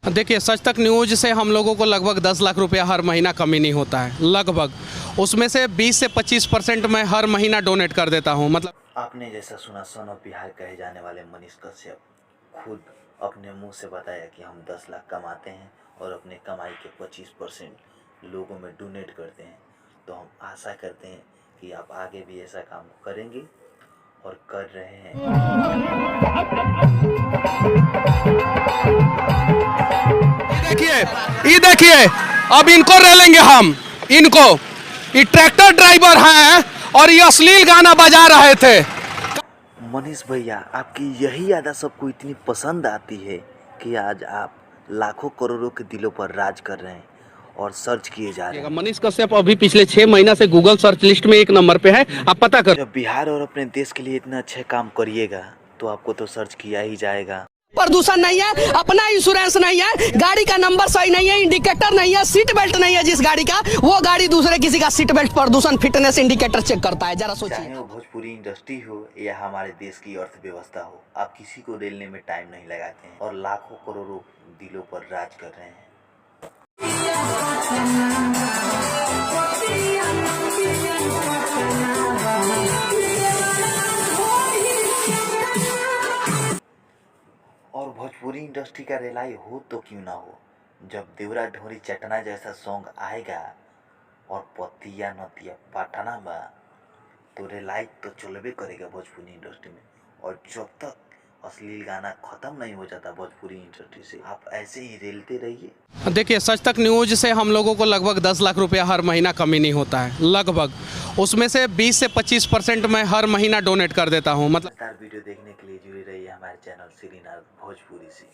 देखिए, सच तक न्यूज़ से हम लोगों को लगभग 10 लाख रुपया हर महीना कमी नहीं होता है, लगभग उसमें से 20 से 25% मैं हर महीना डोनेट कर देता हूँ। मतलब आपने जैसा सुना, सन ऑफ बिहार कहे जाने वाले मनीष कश्यप खुद अपने मुंह से बताया कि हम 10 लाख कमाते हैं और अपने कमाई के 25% लोगों में डोनेट करते हैं। तो हम आशा करते हैं कि आप आगे भी ऐसा काम करेंगे और कर रहे हैं। ये देखिए, अब इनको रेलेंगे हम, इनको। ये ट्रैक्टर ड्राइवर हैं और ये अश्लील गाना बजा रहे थे। मनीष भैया, आपकी यही आदत सबको इतनी पसंद आती है कि आज आप लाखों करोड़ों के दिलों पर राज कर रहे हैं और सर्च किए जा रहे हैं। मनीष कश्यप अभी पिछले 6 महीना से गूगल सर्च लिस्ट में 1 नंबर पे है, आप पता कर। जब बिहार और अपने देश के लिए इतना अच्छा काम करिएगा तो आपको तो सर्च किया ही जाएगा। प्रदूषण नहीं है, अपना इंश्योरेंस नहीं है, गाड़ी का नंबर सही नहीं है, इंडिकेटर नहीं है, सीट बेल्ट नहीं है जिस गाड़ी का, वो गाड़ी दूसरे किसी का सीट बेल्ट प्रदूषण फिटनेस इंडिकेटर चेक करता है। जरा सोचिए। चाहे वो भोजपुरी इंडस्ट्री हो या हमारे देश की अर्थव्यवस्था हो, आप किसी को रेलने में टाइम नहीं लगाते हैं और लाखों करोड़ों दिलों पर राज कर रहे हैं। और भोजपुरी इंडस्ट्री का रेलाई हो तो क्यों ना हो, जब देवरा ढोरी चटना जैसा सॉन्ग आएगा और पतिया नतिया पटना बा तो रेलाई तो चलबे करेगा भोजपुरी इंडस्ट्री में। और जब तक अश्लील गाना खत्म नहीं हो जाता भोजपुरी इंडस्ट्री से, आप ऐसे ही रेलते रहिए। देखिए, सच तक न्यूज़ से हम लोगों को लगभग 10 लाख रुपया हर महीना कमी नहीं होता है, लगभग उसमें से 20 से 25% मैं हर महीना डोनेट कर देता हूँ। मतलब वीडियो देखने के लिए जुड़े रहिए हमारे चैनल श्रीनाथ भोजपुरी से।